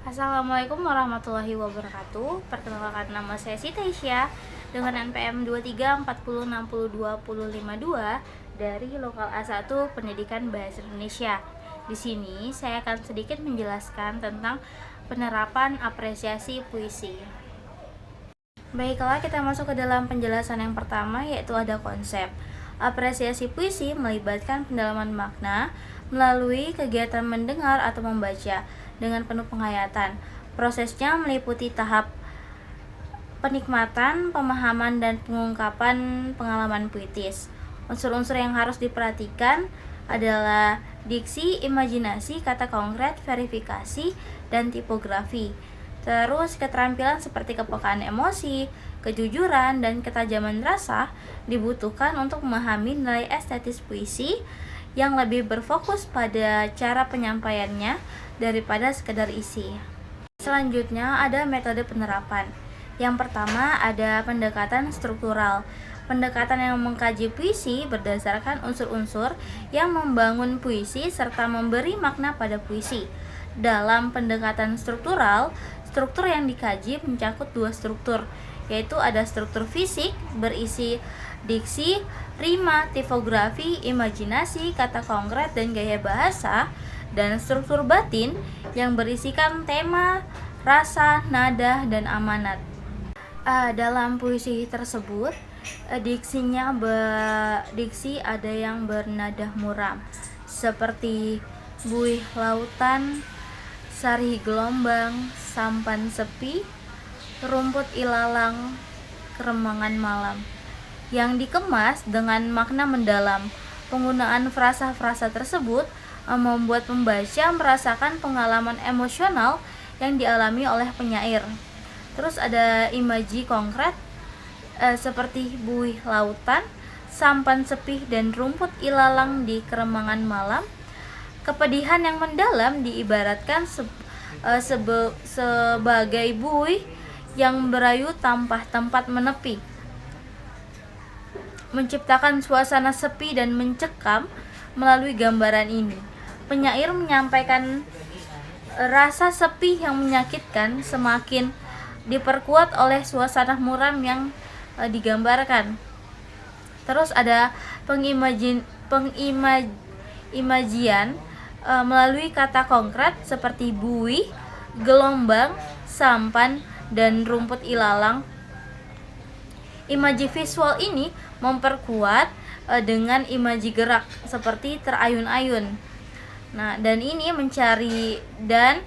Assalamualaikum warahmatullahi wabarakatuh. Perkenalkan, nama saya Siti Aisyah dengan NPM 2340602052 dari Lokal A1 Pendidikan Bahasa Indonesia. Di sini saya akan sedikit menjelaskan tentang penerapan apresiasi puisi. Baiklah, kita masuk ke dalam penjelasan yang pertama, yaitu ada konsep. Apresiasi puisi melibatkan pendalaman makna melalui kegiatan mendengar atau membaca dengan penuh penghayatan. Prosesnya meliputi tahap penikmatan, pemahaman, dan pengungkapan pengalaman puitis. Unsur-unsur yang harus diperhatikan adalah diksi, imajinasi, kata konkret, verifikasi, dan tipografi. Terus keterampilan seperti kepekaan emosi, kejujuran, dan ketajaman rasa dibutuhkan untuk memahami nilai estetis puisi yang lebih berfokus pada cara penyampaiannya daripada sekedar isi. Selanjutnya ada metode penerapan. Yang pertama ada pendekatan struktural. Pendekatan yang mengkaji puisi berdasarkan unsur-unsur yang membangun puisi serta memberi makna pada puisi. Dalam pendekatan struktural, struktur yang dikaji mencakup dua struktur, yaitu ada struktur fisik berisi diksi, rima, tipografi, imajinasi, kata konkret, dan gaya bahasa, dan struktur batin yang berisikan tema, rasa, nada, dan amanat. Dalam puisi tersebut, diksi ada yang bernada muram, seperti buih lautan, sarih gelombang, sampan sepi, rumput ilalang, keremangan malam, yang dikemas dengan makna mendalam. Penggunaan frasa-frasa tersebut membuat pembaca merasakan pengalaman emosional yang dialami oleh penyair. Terus ada imaji konkret seperti buih lautan, sampan sepi, dan rumput ilalang di keremangan malam. Kepedihan yang mendalam diibaratkan sebagai buih yang berayu tanpa tempat menepi, menciptakan suasana sepi dan mencekam. Melalui gambaran ini, penyair menyampaikan rasa sepi yang menyakitkan semakin diperkuat oleh suasana muram yang digambarkan. Terus ada pengimajian melalui kata konkret seperti buih, gelombang, sampan, dan rumput ilalang. Imaji visual ini memperkuat dengan imaji gerak seperti terayun-ayun. Nah, dan ini mencari dan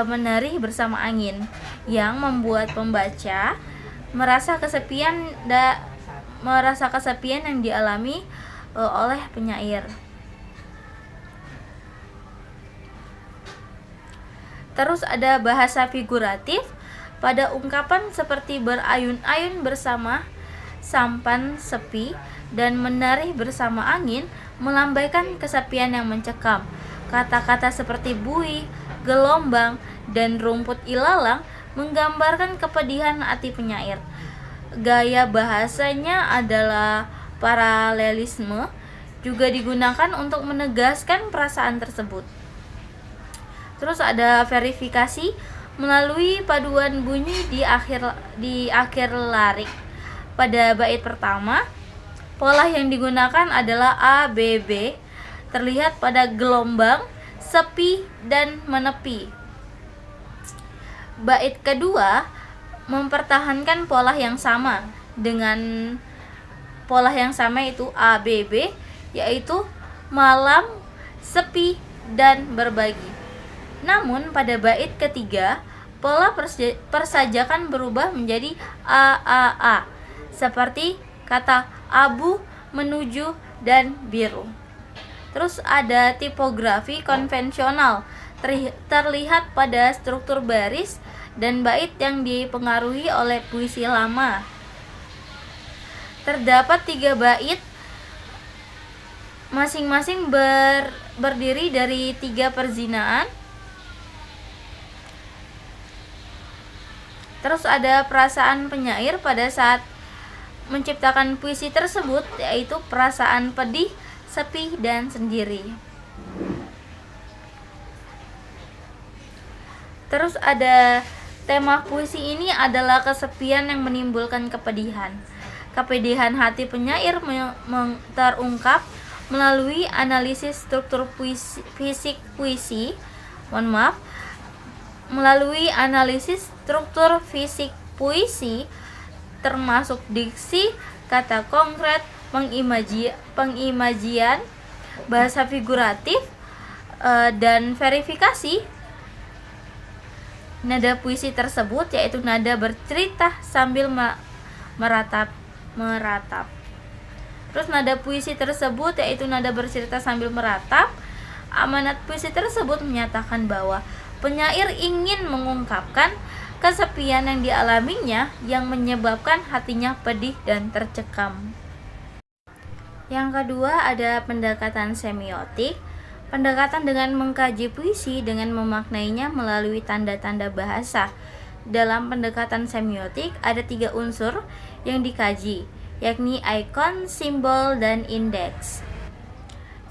menari bersama angin yang membuat pembaca merasa kesepian yang dialami oleh penyair. Terus ada bahasa figuratif pada ungkapan seperti berayun-ayun bersama sampan sepi dan menari bersama angin melambaikan kesepian yang mencekam. Kata-kata seperti buih, gelombang, dan rumput ilalang menggambarkan kepedihan hati penyair. Gaya bahasanya adalah paralelisme, juga digunakan untuk menegaskan perasaan tersebut. Terus ada verifikasi melalui paduan bunyi di akhir larik. Pada bait pertama, pola yang digunakan adalah A, B, B, terlihat pada gelombang, sepi, dan menepi. Bait kedua mempertahankan pola yang sama dengan pola yang sama itu A, B, B, yaitu malam, sepi, dan berbagi. Namun pada bait ketiga, pola persajakan berubah menjadi A, A, A, seperti kata abu, menuju, dan biru. Terus ada tipografi konvensional terlihat pada struktur baris dan bait yang dipengaruhi oleh puisi lama. Terdapat 3 bait, masing-masing berdiri dari 3 perzinaan. Terus ada perasaan penyair pada saat menciptakan puisi tersebut, yaitu perasaan pedih, sepi, dan sendiri. Terus ada tema puisi ini adalah kesepian yang menimbulkan kepedihan. Kepedihan hati penyair terungkap melalui analisis struktur fisik puisi. Melalui analisis struktur fisik puisi termasuk diksi, kata konkret, pengimajian, bahasa figuratif, dan verifikasi. Nada puisi tersebut yaitu nada bercerita sambil meratap. Terus nada puisi tersebut yaitu nada bercerita sambil meratap. Amanat puisi tersebut menyatakan bahwa penyair ingin mengungkapkan kesepian yang dialaminya yang menyebabkan hatinya pedih dan tercekam. Yang kedua ada pendekatan semiotik. Pendekatan dengan mengkaji puisi dengan memaknainya melalui tanda-tanda bahasa. Dalam pendekatan semiotik ada 3 unsur yang dikaji, yakni ikon, simbol, dan indeks.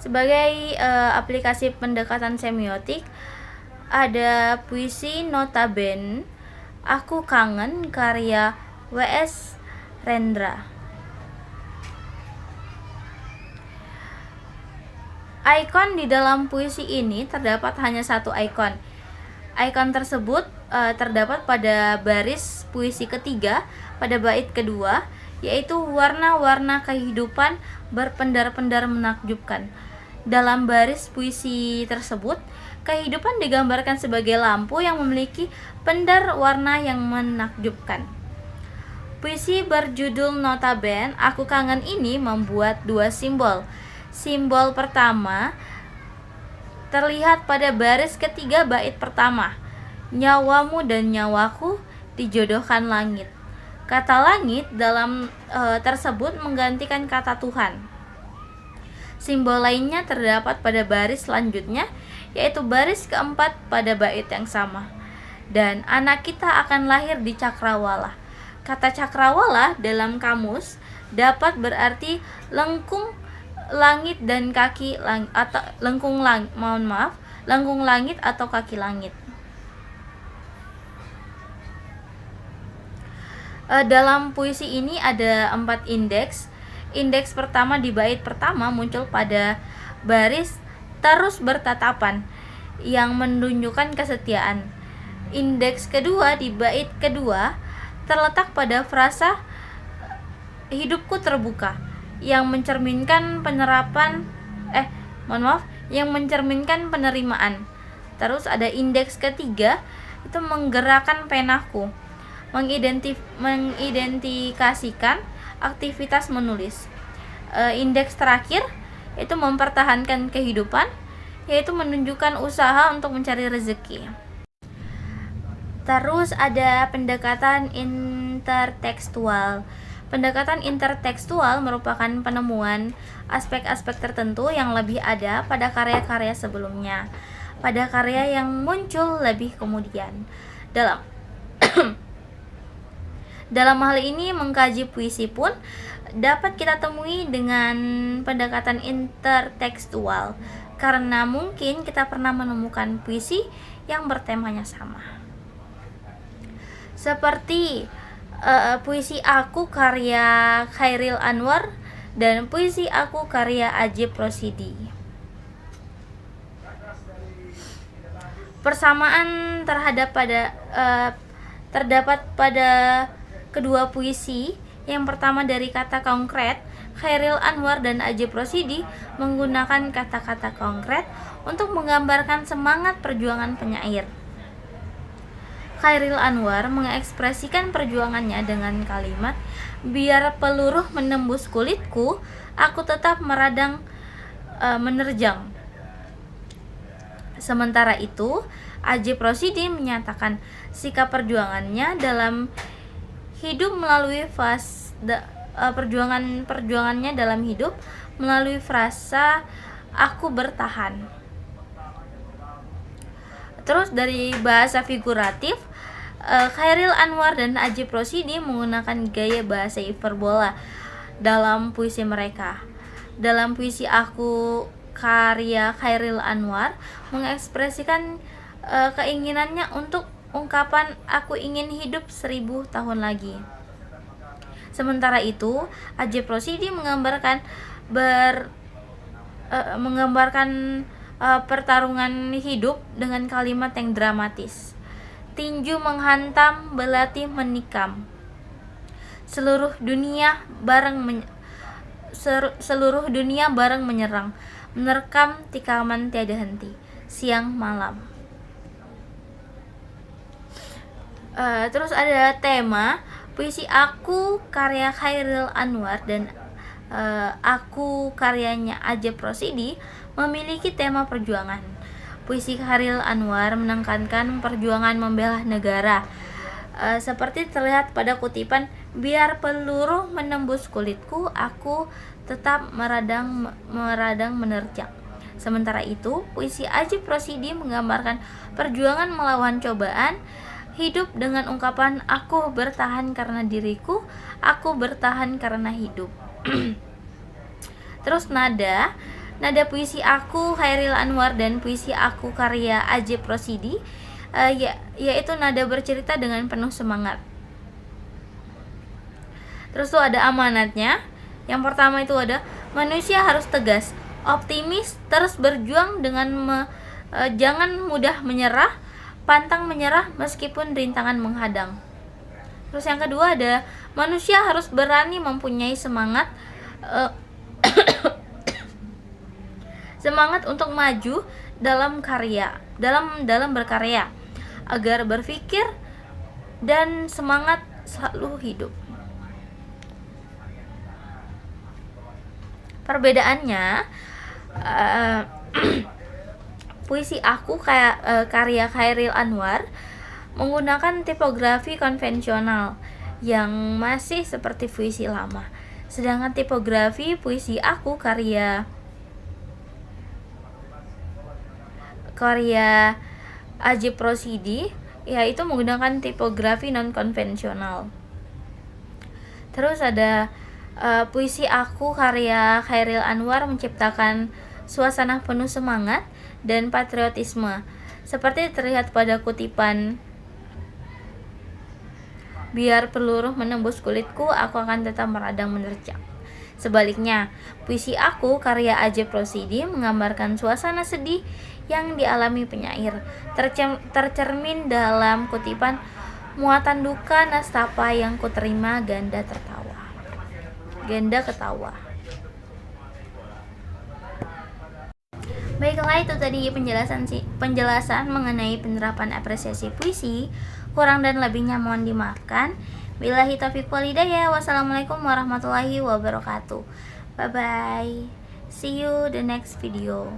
Sebagai aplikasi pendekatan semiotik ada puisi Notaben, Aku Kangen karya W.S. Rendra. Ikon di dalam puisi ini terdapat hanya 1 ikon. Ikon tersebut terdapat pada baris puisi ketiga pada bait kedua, yaitu warna-warna kehidupan berpendar-pendar menakjubkan. Dalam baris puisi tersebut, kehidupan digambarkan sebagai lampu yang memiliki pendar warna yang menakjubkan. Puisi berjudul Notaben, Aku Kangen ini membuat 2 simbol. Simbol pertama terlihat pada baris ketiga bait pertama. Nyawamu dan nyawaku dijodohkan langit. Kata langit dalam tersebut menggantikan kata Tuhan. Simbol lainnya terdapat pada baris selanjutnya, yaitu baris keempat pada bait yang sama. Dan anak kita akan lahir di cakrawala. Kata cakrawala dalam kamus dapat berarti lengkung langit dan kaki langit, atau lengkung langit atau kaki langit. Dalam puisi ini ada 4 indeks. Indeks pertama di bait pertama muncul pada baris terus bertatapan yang menunjukkan kesetiaan. Indeks kedua di bait kedua terletak pada frasa hidupku terbuka yang mencerminkan penerimaan. Terus ada indeks ketiga itu menggerakkan penaku, mengidentifikasikan aktivitas menulis. Indeks terakhir itu mempertahankan kehidupan, yaitu menunjukkan usaha untuk mencari rezeki. Terus ada pendekatan intertekstual. Pendekatan intertekstual merupakan penemuan aspek-aspek tertentu yang lebih ada pada karya-karya sebelumnya, pada karya yang muncul lebih kemudian. Dalam hal ini mengkaji puisi pun dapat kita temui dengan pendekatan intertekstual, karena mungkin kita pernah menemukan puisi yang bertemanya sama. Seperti puisi Aku karya Chairil Anwar dan puisi Aku karya Ajip Rosidi. Persamaan terdapat pada kedua puisi. Yang pertama dari kata konkret, Chairil Anwar dan Ajip Rosidi menggunakan kata-kata konkret untuk menggambarkan semangat perjuangan penyair. Chairil Anwar mengekspresikan perjuangannya dengan kalimat, biar peluruh menembus kulitku, aku tetap menerjang. Sementara itu, Ajip Rosidi menyatakan sikap perjuangannya dalam hidup melalui perjuangannya dalam hidup melalui frasa aku bertahan. Terus dari bahasa figuratif, Chairil Anwar dan Ajip Rosidi menggunakan gaya bahasa hiperbola dalam puisi mereka. Dalam puisi Aku karya Chairil Anwar mengekspresikan keinginannya untuk ungkapan aku ingin hidup 1000 tahun lagi. Sementara itu, Ajep Rosidi menggambarkan pertarungan hidup dengan kalimat yang dramatis. Tinju menghantam, belati menikam. Seluruh dunia bareng menyerang, menerkam tikaman tiada henti, siang malam. Terus ada tema puisi aku karya Chairil Anwar dan aku karyanya Ajep Rosidi memiliki tema perjuangan. Puisi Chairil Anwar menekankan perjuangan membela negara, seperti terlihat pada kutipan, biar peluru menembus kulitku, aku tetap meradang menerjang. Sementara itu, puisi Ajep Rosidi menggambarkan perjuangan melawan cobaan hidup dengan ungkapan aku bertahan karena diriku, aku bertahan karena hidup. Terus nada puisi aku Chairil Anwar dan puisi aku karya Ajep Rosidi yaitu nada bercerita dengan penuh semangat. Terus tuh ada amanatnya. Yang pertama itu ada manusia harus tegas, optimis, terus berjuang dengan jangan mudah menyerah, pantang menyerah meskipun rintangan menghadang. Terus yang kedua ada manusia harus berani mempunyai semangat semangat untuk maju dalam berkarya, agar berpikir dan semangat selalu hidup. Perbedaannya, puisi aku karya Chairil Anwar menggunakan tipografi konvensional yang masih seperti puisi lama. Sedangkan tipografi puisi aku karya Ajep Rosidi yaitu menggunakan tipografi non konvensional. Terus ada puisi aku karya Chairil Anwar menciptakan suasana penuh semangat dan patriotisme, seperti terlihat pada kutipan, biar peluru menembus kulitku, aku akan tetap meradang menerjang. Sebaliknya, puisi aku karya Ajep Rosidi menggambarkan suasana sedih yang dialami penyair, tercermin dalam kutipan, muatan duka nastapa yang kuterima ganda ketawa. Baiklah, itu tadi penjelasan mengenai penerapan apresiasi puisi. Kurang dan lebihnya mohon dimaafkan. Billahi taufiq wal hidayah. Wassalamualaikum warahmatullahi wabarakatuh. Bye bye. See you the next video.